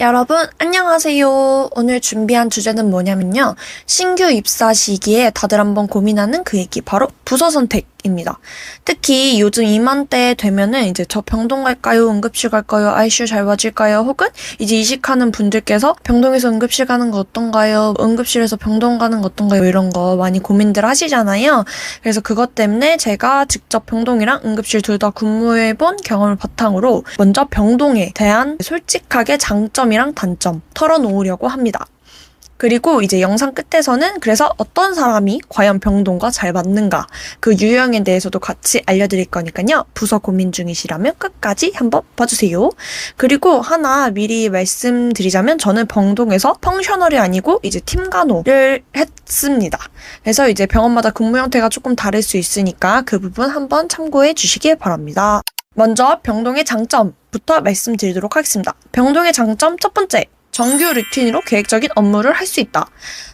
여러분, 안녕하세요. 오늘 준비한 주제는 뭐냐면요. 신규 입사 시기에 다들 한번 고민하는 그 얘기, 바로 부서 선택입니다. 특히 요즘 이맘때 되면은 이제 저 병동 갈까요? 응급실 갈까요? ICU 잘 맞을까요? 혹은 이제 이식하는 분들께서 병동에서 응급실 가는 거 어떤가요? 응급실에서 병동 가는 거 어떤가요? 이런 거 많이 고민들 하시잖아요. 그래서 그것 때문에 제가 직접 병동이랑 응급실 둘 다 근무해본 경험을 바탕으로 먼저 병동에 대한 솔직하게 장점이랑 단점 털어놓으려고 합니다. 그리고 이제 영상 끝에서는 그래서 어떤 사람이 과연 병동과 잘 맞는가 그 유형에 대해서도 같이 알려드릴 거니까요. 부서 고민 중이시라면 끝까지 한번 봐주세요. 그리고 하나 미리 말씀드리자면 저는 병동에서 펑셔널이 아니고 이제 팀간호를 했습니다. 그래서 이제 병원마다 근무 형태가 조금 다를 수 있으니까 그 부분 한번 참고해 주시길 바랍니다. 먼저 병동의 장점부터 말씀드리도록 하겠습니다. 병동의 장점 첫 번째. 정규 루틴으로 계획적인 업무를 할 수 있다.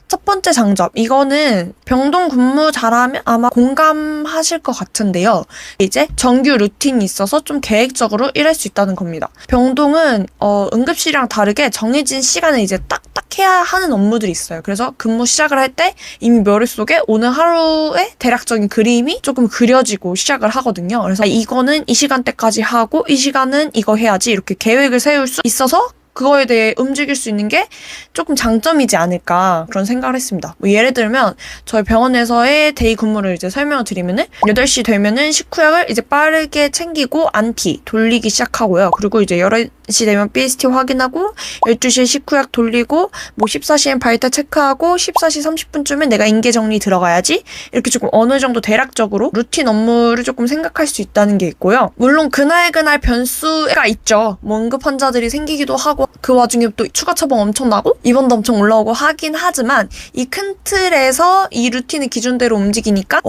첫 번째 장점, 이거는 병동 근무 잘하면 아마 공감하실 것 같은데요. 이제 정규 루틴이 있어서 좀 계획적으로 일할 수 있다는 겁니다. 병동은 응급실이랑 다르게 정해진 시간에 이제 딱딱 해야 하는 업무들이 있어요. 그래서 근무 시작을 할 때 이미 머릿속에 오늘 하루의 대략적인 그림이 조금 그려지고 시작을 하거든요. 그래서 이거는 이 시간대까지 하고 이 시간은 이거 해야지 이렇게 계획을 세울 수 있어서 그거에 대해 움직일 수 있는 게 조금 장점이지 않을까 그런 생각을 했습니다. 뭐 예를 들면 저희 병원에서의 데이 근무를 이제 설명을 드리면은 8시 되면은 식후약을 이제 빠르게 챙기고 안티 돌리기 시작하고요. 그리고 이제 11시 되면 BST 확인하고 12시에 식후약 돌리고 뭐 14시엔 발타 체크하고 14시 30분쯤엔 내가 인계 정리 들어가야지 이렇게 조금 어느 정도 대략적으로 루틴 업무를 조금 생각할 수 있다는 게 있고요. 물론 그날 변수가 있죠. 뭐 응급 환자들이 생기기도 하고 그 와중에 또 추가 처방 엄청 나고 입원도 엄청 올라오고 하긴 하지만 이 큰 틀에서 이 루틴의 기준대로 움직이니까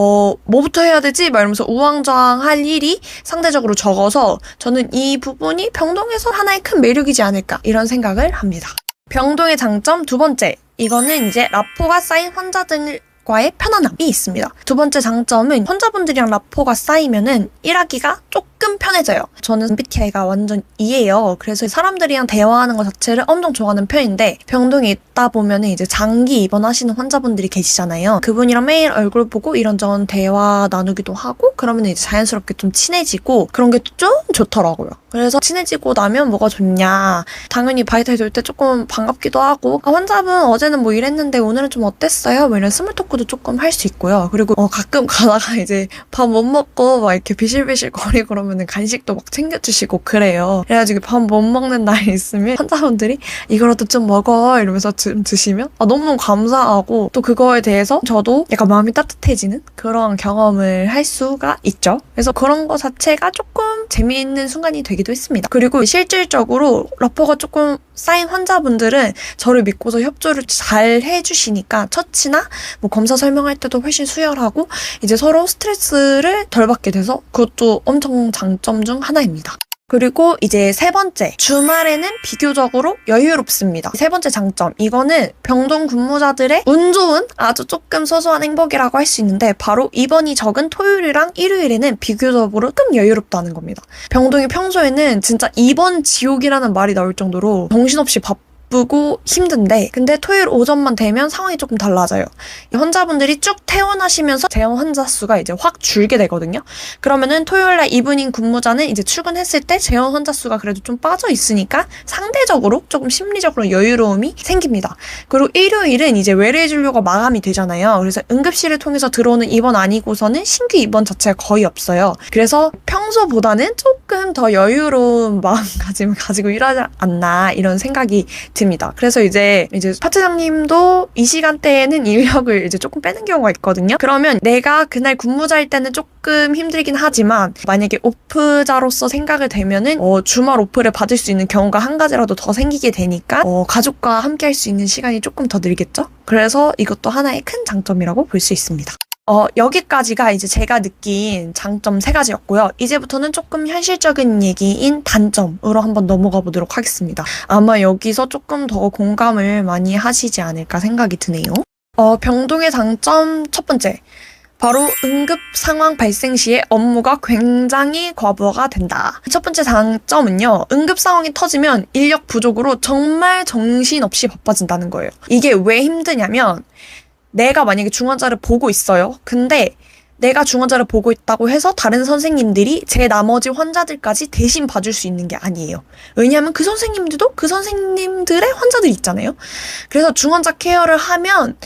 뭐부터 해야 되지? 막 이러면서 우왕좌왕할 일이 상대적으로 적어서 저는 이 부분이 병동에서 하나의 큰 매력이지 않을까 이런 생각을 합니다. 병동의 장점 두 번째, 이거는 이제 라포가 쌓인 환자들과의 편안함이 있습니다. 두 번째 장점은 환자분들이랑 라포가 쌓이면은 일하기가 조금 편해져요. 저는 MBTI가 완전 E예요. 그래서 사람들이랑 대화하는 것 자체를 엄청 좋아하는 편인데 병동에 있다 보면은 이제 장기 입원하시는 환자분들이 계시잖아요. 그분이랑 매일 얼굴 보고 이런저런 대화 나누기도 하고 그러면 이제 자연스럽게 좀 친해지고 그런 게 좀 좋더라고요. 그래서 친해지고 나면 뭐가 좋냐. 당연히 바이탈 돌 때 조금 반갑기도 하고 환자분 어제는 뭐 이랬는데 오늘은 좀 어땠어요? 뭐 이런 스몰 토크도 조금 할 수 있고요. 그리고 가끔 가다가 이제 밥 못 먹고 막 이렇게 비실비실 거리고 그러면은 간식도 막 챙겨주시고 그래요. 그래가지고 밥 못 먹는 날이 있으면 환자분들이 이거라도 좀 먹어 이러면서 좀 드시면 너무너무 감사하고 또 그거에 대해서 저도 약간 마음이 따뜻해지는 그런 경험을 할 수가 있죠. 그래서 그런 거 자체가 조금 재미있는 순간이 되기도 했습니다. 그리고 실질적으로 라포가 조금 쌓인 환자분들은 저를 믿고서 협조를 잘 해주시니까 처치나 뭐 검사 설명할 때도 훨씬 수월하고 이제 서로 스트레스를 덜 받게 돼서 그것도 엄청 장점 중 하나입니다. 그리고 이제 세 번째, 주말에는 비교적으로 여유롭습니다. 세 번째 장점, 이거는 병동 근무자들의 운 좋은 아주 조금 소소한 행복이라고 할 수 있는데 바로 입원이 적은 토요일이랑 일요일에는 비교적으로 조금 여유롭다는 겁니다. 병동이 평소에는 진짜 입원 지옥이라는 말이 나올 정도로 정신없이 바쁘고 힘든데 근데 토요일 오전만 되면 상황이 조금 달라져요. 이 환자분들이 쭉 퇴원하시면서 재원 환자 수가 이제 확 줄게 되거든요. 그러면은 토요일날 이브닝 근무자는 이제 출근했을 때 재원 환자 수가 그래도 좀 빠져 있으니까 상대적으로 조금 심리적으로 여유로움이 생깁니다. 그리고 일요일은 이제 외래 진료가 마감이 되잖아요. 그래서 응급실을 통해서 들어오는 입원 아니고서는 신규 입원 자체가 거의 없어요. 그래서 평소보다는 조금 더 여유로운 마음가짐을 가지고 일하지 않나 이런 생각이 듭니다. 그래서 이제 파트장님도 이 시간대에는 인력을 이제 조금 빼는 경우가 있거든요. 그러면 내가 그날 근무자일 때는 조금 힘들긴 하지만 만약에 오프자로서 생각을 되면은 주말 오프를 받을 수 있는 경우가 한 가지라도 더 생기게 되니까 가족과 함께 할 수 있는 시간이 조금 더 늘겠죠? 그래서 이것도 하나의 큰 장점이라고 볼 수 있습니다. 여기까지가 이제 제가 느낀 장점 3가지였고요. 이제부터는 조금 현실적인 얘기인 단점으로 한번 넘어가 보도록 하겠습니다. 아마 여기서 조금 더 공감을 많이 하시지 않을까 생각이 드네요. 병동의 장점 첫 번째. 바로 응급 상황 발생 시에 업무가 굉장히 과부하가 된다. 첫 번째 장점은요. 응급 상황이 터지면 인력 부족으로 정말 정신없이 바빠진다는 거예요. 이게 왜 힘드냐면 내가 만약에 중환자를 보고 있어요. 근데 내가 중환자를 보고 있다고 해서 다른 선생님들이 제 나머지 환자들까지 대신 봐줄 수 있는 게 아니에요. 왜냐하면 그 선생님들도 그 선생님들의 환자들이 있잖아요. 그래서 중환자 케어를 하면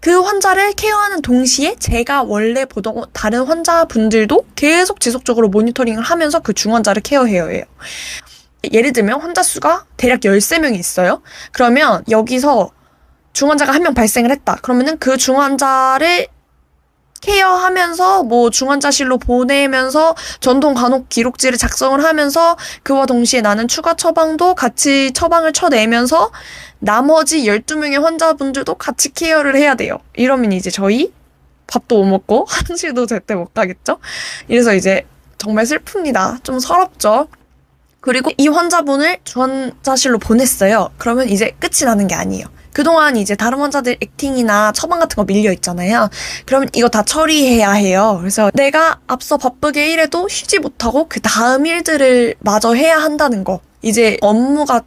그 환자를 케어하는 동시에 제가 원래 보던 다른 환자분들도 계속 지속적으로 모니터링을 하면서 그 중환자를 케어해야 해요. 예를 들면 환자 수가 대략 13명이 있어요. 그러면 여기서 중환자가 한 명 발생을 했다. 그러면은 그 중환자를 케어하면서 뭐 중환자실로 보내면서 전동 간혹 기록지를 작성을 하면서 그와 동시에 나는 추가 처방도 같이 처방을 쳐내면서 나머지 12명의 환자분들도 같이 케어를 해야 돼요. 이러면 이제 저희 밥도 못 먹고 화장실도 제때 못 가겠죠? 이래서 이제 정말 슬픕니다. 좀 서럽죠? 그리고 이 환자분을 중환자실로 보냈어요. 그러면 이제 끝이 나는 게 아니에요. 그동안 이제 다른 환자들 액팅이나 처방 같은 거 밀려 있잖아요. 그럼 이거 다 처리해야 해요. 그래서 내가 앞서 바쁘게 일해도 쉬지 못하고 그 다음 일들을 마저 해야 한다는 거. 이제 업무가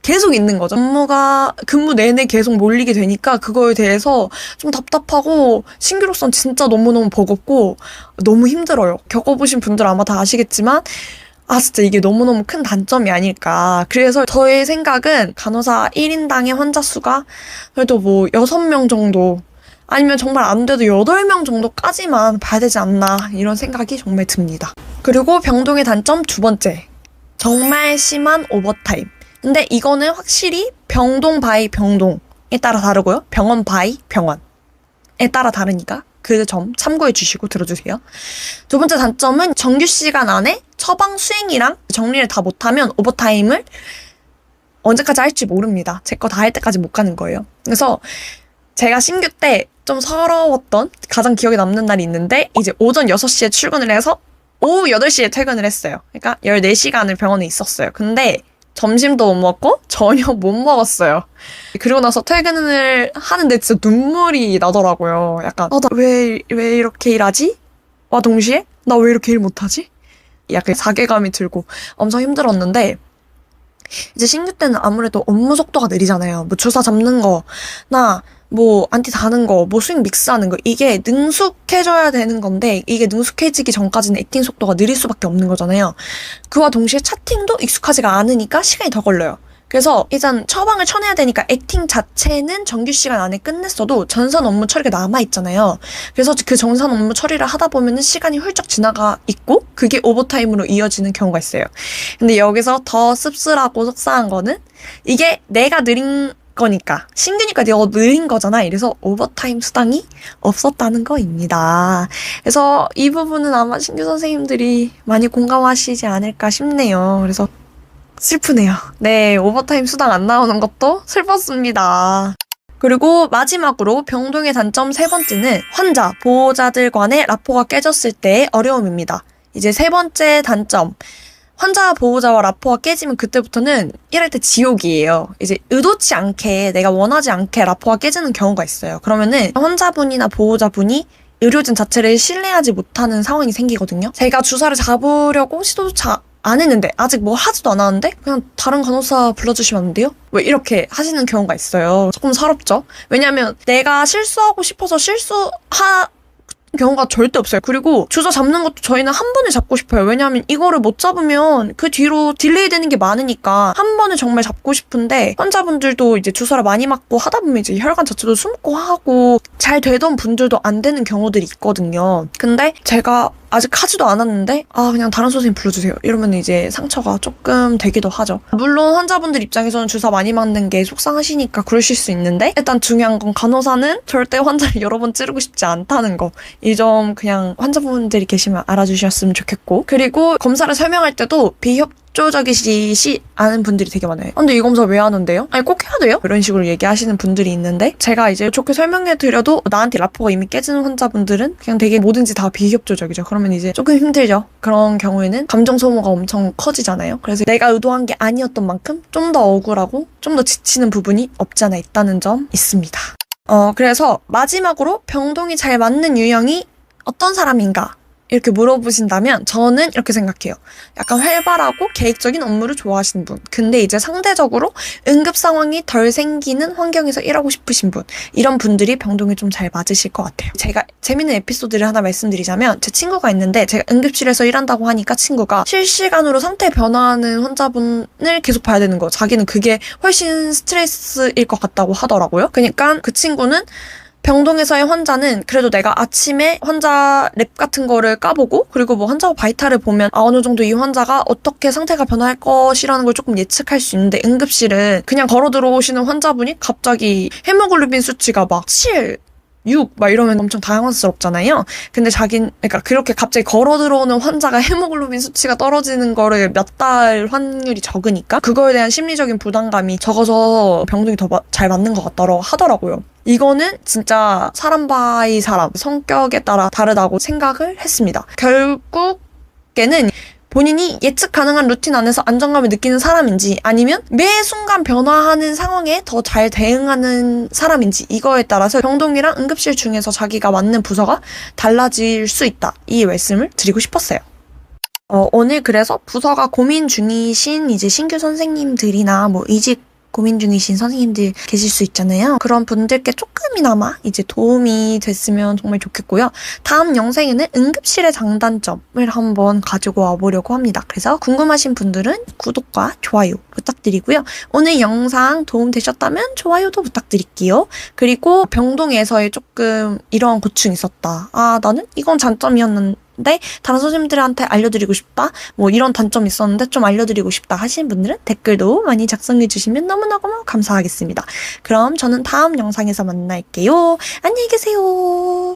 계속 있는 거죠. 업무가 근무 내내 계속 몰리게 되니까 그거에 대해서 좀 답답하고 신규로선 진짜 너무너무 버겁고 너무 힘들어요. 겪어보신 분들 아마 다 아시겠지만 진짜 이게 너무너무 큰 단점이 아닐까. 그래서 저의 생각은 간호사 1인당의 환자 수가 그래도 뭐 6명 정도 아니면 정말 안 돼도 8명 정도까지만 봐야 되지 않나 이런 생각이 정말 듭니다. 그리고 병동의 단점 두 번째. 정말 심한 오버타임. 근데 이거는 확실히 병동 바이 병동에 따라 다르고요. 병원 바이 병원에 따라 다르니까 그 점 참고해 주시고 들어주세요. 두 번째 단점은 정규 시간 안에 처방 수행이랑 정리를 다 못하면 오버타임을 언제까지 할지 모릅니다. 제 거 다 할 때까지 못 가는 거예요. 그래서 제가 신규 때 좀 서러웠던 가장 기억에 남는 날이 있는데 이제 오전 6시에 출근을 해서 오후 8시에 퇴근을 했어요. 그러니까 14시간을 병원에 있었어요. 근데 점심도 못 먹고 저녁 못 먹었어요. 그리고 나서 퇴근을 하는데 진짜 눈물이 나더라고요. 약간 나 왜 이렇게 일하지? 와 동시에 나 왜 이렇게 일 못하지? 약간 자괴감이 들고 엄청 힘들었는데 이제 신규 때는 아무래도 업무 속도가 느리잖아요. 뭐 주사 잡는 거나 뭐 안티 다는 거, 뭐 스윙 믹스하는 거 이게 능숙해져야 되는 건데 이게 능숙해지기 전까지는 액팅 속도가 느릴 수밖에 없는 거잖아요. 그와 동시에 차팅도 익숙하지가 않으니까 시간이 더 걸려요. 그래서 일단 처방을 쳐내야 되니까 액팅 자체는 정규 시간 안에 끝냈어도 전산 업무 처리가 남아있잖아요. 그래서 그 전산 업무 처리를 하다 보면은 시간이 훌쩍 지나가 있고 그게 오버타임으로 이어지는 경우가 있어요. 근데 여기서 더 씁쓸하고 속상한 거는 이게 내가 느린 거니까 신규니까 내가 느린 거잖아. 이래서 오버타임 수당이 없었다는 거입니다. 그래서 이 부분은 아마 신규 선생님들이 많이 공감하시지 않을까 싶네요. 그래서 슬프네요. 네, 오버타임 수당 안 나오는 것도 슬펐습니다. 그리고 마지막으로 병동의 단점 세 번째는 환자, 보호자들 간의 라포가 깨졌을 때의 어려움입니다. 이제 세 번째 단점. 환자 보호자와 라포가 깨지면 그때부터는 일할 때 지옥이에요. 이제 의도치 않게 내가 원하지 않게 라포가 깨지는 경우가 있어요. 그러면은 환자분이나 보호자분이 의료진 자체를 신뢰하지 못하는 상황이 생기거든요. 제가 주사를 잡으려고 시도조차 안 했는데 아직 뭐 하지도 않았는데 그냥 다른 간호사 불러주시면 안 돼요? 왜 이렇게 하시는 경우가 있어요. 조금 서럽죠? 왜냐면 내가 실수하고 싶어서 경우가 절대 없어요. 그리고 주사 잡는 것도 저희는 한 번에 잡고 싶어요. 왜냐하면 이거를 못 잡으면 그 뒤로 딜레이 되는 게 많으니까 한 번에 정말 잡고 싶은데 환자분들도 이제 주사를 많이 맞고 하다 보면 이제 혈관 자체도 숨고 하고 잘 되던 분들도 안 되는 경우들이 있거든요. 근데 제가 아직 하지도 않았는데 그냥 다른 선생님 불러주세요. 이러면 이제 상처가 조금 되기도 하죠. 물론 환자분들 입장에서는 주사 많이 맞는 게 속상하시니까 그러실 수 있는데 일단 중요한 건 간호사는 절대 환자를 여러 번 찌르고 싶지 않다는 거. 이 점 그냥 환자분들이 계시면 알아주셨으면 좋겠고 그리고 검사를 설명할 때도 비협조적이시 않은 분들이 되게 많아요. 근데 이 검사 왜 하는데요? 아니 꼭 해야 돼요? 이런 식으로 얘기하시는 분들이 있는데 제가 이제 좋게 설명해드려도 나한테 라포가 이미 깨지는 환자분들은 그냥 되게 뭐든지 다 비협조적이죠. 그러면 이제 조금 힘들죠. 그런 경우에는 감정 소모가 엄청 커지잖아요. 그래서 내가 의도한 게 아니었던 만큼 좀 더 억울하고 좀 더 지치는 부분이 없지 않아 있다는 점 있습니다. 그래서 마지막으로 병동이 잘 맞는 유형이 어떤 사람인가? 이렇게 물어보신다면 저는 이렇게 생각해요. 약간 활발하고 계획적인 업무를 좋아하시는 분. 근데 이제 상대적으로 응급 상황이 덜 생기는 환경에서 일하고 싶으신 분. 이런 분들이 병동에 좀 잘 맞으실 것 같아요. 제가 재밌는 에피소드를 하나 말씀드리자면 제 친구가 있는데 제가 응급실에서 일한다고 하니까 친구가 실시간으로 상태 변화하는 환자분을 계속 봐야 되는 거예요. 자기는 그게 훨씬 스트레스일 것 같다고 하더라고요. 그러니까 그 친구는 병동에서의 환자는 그래도 내가 아침에 환자 랩 같은 거를 까보고 그리고 뭐 환자 바이탈을 보면 어느 정도 이 환자가 어떻게 상태가 변할 것이라는 걸 조금 예측할 수 있는데 응급실은 그냥 걸어 들어오시는 환자분이 갑자기 헤모글로빈 수치가 막 7, 6, 막 이러면 엄청 당황스럽잖아요. 근데 그러니까 그렇게 갑자기 걸어 들어오는 환자가 헤모글로빈 수치가 떨어지는 거를 몇 달 확률이 적으니까 그거에 대한 심리적인 부담감이 적어서 병동이 더 잘 맞는 것 같다고 하더라고요. 이거는 진짜 사람 바이 사람, 성격에 따라 다르다고 생각을 했습니다. 결국에는 본인이 예측 가능한 루틴 안에서 안정감을 느끼는 사람인지 아니면 매 순간 변화하는 상황에 더 잘 대응하는 사람인지 이거에 따라서 병동이랑 응급실 중에서 자기가 맞는 부서가 달라질 수 있다. 이 말씀을 드리고 싶었어요. 오늘 그래서 부서가 고민 중이신 이제 신규 선생님들이나 뭐 이직 고민 중이신 선생님들 계실 수 있잖아요. 그런 분들께 조금이나마 이제 도움이 됐으면 정말 좋겠고요. 다음 영상에는 응급실의 장단점을 한번 가지고 와보려고 합니다. 그래서 궁금하신 분들은 구독과 좋아요 부탁드리고요. 오늘 영상 도움 되셨다면 좋아요도 부탁드릴게요. 그리고 병동에서의 조금 이런 고충이 있었다. 나는 이건 장점이었는데 다른 선생님들한테 알려드리고 싶다. 뭐 이런 단점이 있었는데 좀 알려드리고 싶다 하시는 분들은 댓글도 많이 작성해 주시면 너무너무 감사하겠습니다. 그럼 저는 다음 영상에서 만날게요. 안녕히 계세요.